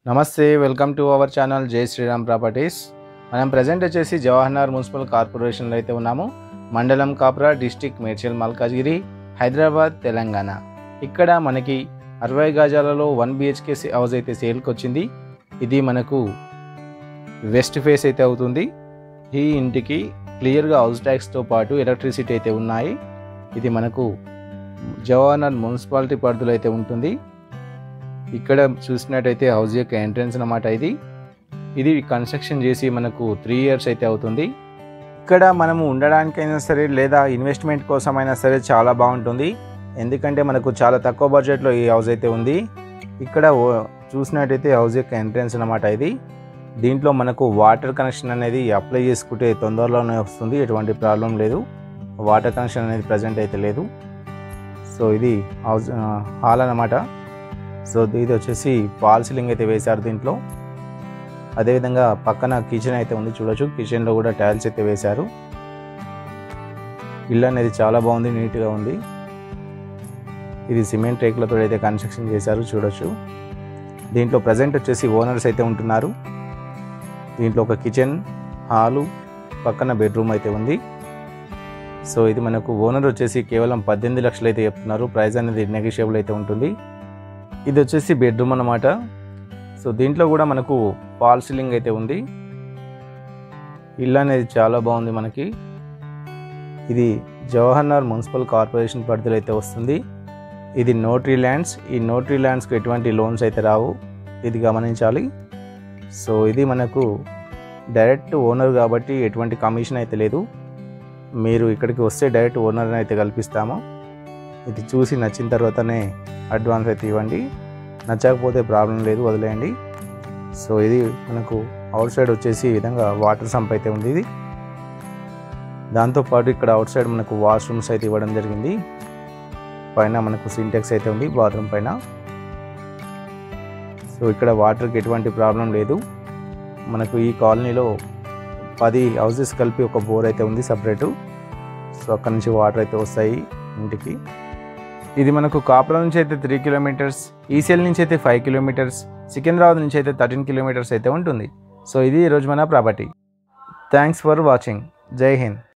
నమస్తే welcome to our channel జై Sriram properties. మనం ప్రజెంట్ వచ్చేసి జవహర్నగర్ మున్సిపల్ కార్పొరేషన్లో అయితే ఉన్నాము. మండలం కాప్రా, డిస్టిక్ మేడ్చల్ మల్కాజ్గిరి, హైదరాబాద్, తెలంగాణ. ఇక్కడ మనకి 60 గజాలలో 1 BHK హౌస్ అయితే సేల్కి వచ్చింది. ఇది మనకు వెస్ట్ ఫేస్ అయితే అవుతుంది. ఈ ఇంటికి క్లియర్గా హౌస్ ట్యాక్స్తో పాటు ఎలక్ట్రిసిటీ అయితే ఉన్నాయి. ఇది మనకు జవహర్నగర్ మున్సిపాలిటీ పరిధిలో అయితే ఉంటుంది. ఇక్కడ చూసినట్టయితే హౌస్ యొక్క ఎంట్రన్స్ అన్నమాట. ఇది కన్స్ట్రక్షన్ చేసి మనకు 3 years అయితే అవుతుంది. ఇక్కడ మనము ఉండడానికైనా సరే లేదా ఇన్వెస్ట్మెంట్ కోసమైనా సరే చాలా బాగుంటుంది. ఎందుకంటే మనకు చాలా తక్కువ బడ్జెట్లో ఈ హౌస్ అయితే ఉంది. ఇక్కడ చూసినట్టయితే హౌస్ యొక్క ఎంట్రన్స్ అన్నమాట. దీంట్లో మనకు వాటర్ కనెక్షన్ అనేది అప్లై చేసుకుంటే తొందరలోనే వస్తుంది, ఎటువంటి ప్రాబ్లం లేదు. వాటర్ కనెక్షన్ అనేది ప్రజెంట్ అయితే లేదు. సో ఇది హౌస్ హాల్ అన్నమాట. సో ఇది వచ్చేసి ఫాల్ సీలింగ్ అయితే వేశారు దీంట్లో. అదేవిధంగా పక్కన కిచెన్ అయితే ఉంది, చూడొచ్చు. కిచెన్లో కూడా టైల్స్ అయితే వేశారు. ఇల్లు అనేది చాలా బాగుంది, నీట్గా ఉంది. ఇది సిమెంట్ రేకులతో అయితే కన్స్ట్రక్షన్ చేశారు, చూడొచ్చు. దీంట్లో ప్రజెంట్ వచ్చేసి ఓనర్స్ అయితే ఉంటున్నారు. దీంట్లో ఒక కిచెన్, హాలు, పక్కన బెడ్రూమ్ అయితే ఉంది. సో ఇది మనకు ఓనర్ వచ్చేసి కేవలం 18 లక్షలు అయితే చెప్తున్నారు. ప్రైస్ అనేది నెగోషియబుల్ అయితే ఉంటుంది. ఇది వచ్చేసి బెడ్రూమ్ అన్నమాట. సో దీంట్లో కూడా మనకు ఫాల్ సీలింగ్ అయితే ఉంది. ఇల్లు అనేది చాలా బాగుంది మనకి. ఇది జవహర్నగర్ మున్సిపల్ కార్పొరేషన్ పరిధిలో అయితే వస్తుంది. ఇది నోటరీ ల్యాండ్స్. ఈ నోటరీ ల్యాండ్స్కి ఎటువంటి లోన్స్ అయితే రావు, ఇది గమనించాలి. సో ఇది మనకు డైరెక్ట్ ఓనర్ కాబట్టి ఎటువంటి కమిషన్ అయితే లేదు. మీరు ఇక్కడికి వస్తే డైరెక్ట్ ఓనర్ని అయితే కల్పిస్తాము. ఇది చూసి నచ్చిన తర్వాతనే అడ్వాన్స్ అయితే ఇవ్వండి. నచ్చకపోతే ప్రాబ్లం లేదు, వదిలేయండి. సో ఇది మనకు అవుట్ సైడ్ వచ్చేసి ఈ విధంగా వాటర్ సంప్ అయితే ఉంది. ఇది దాంతోపాటు ఇక్కడ అవుట్ సైడ్ మనకు వాష్రూమ్స్ అయితే ఇవ్వడం జరిగింది. పైన మనకు సింటెక్స్ అయితే ఉంది బాత్రూమ్ పైన. సో ఇక్కడ వాటర్కి ఎటువంటి ప్రాబ్లం లేదు. మనకు ఈ కాలనీలో 10 హౌసెస్ కలిపి ఒక బోర్ అయితే ఉంది సపరేటు. సో అక్కడ నుంచి వాటర్ అయితే వస్తాయి ఇంటికి. ఇది మనకు కాప్రా నుంచి అయితే 3 kilometers, ఈసీఎల్ నుంచి అయితే 5 kilometers, సికింద్రాబాద్ నుంచి అయితే 13 kilometers అయితే ఉంటుంది. సో ఇది ఈరోజు మన ప్రాపర్టీ. Thanks for watching. జై హింద్.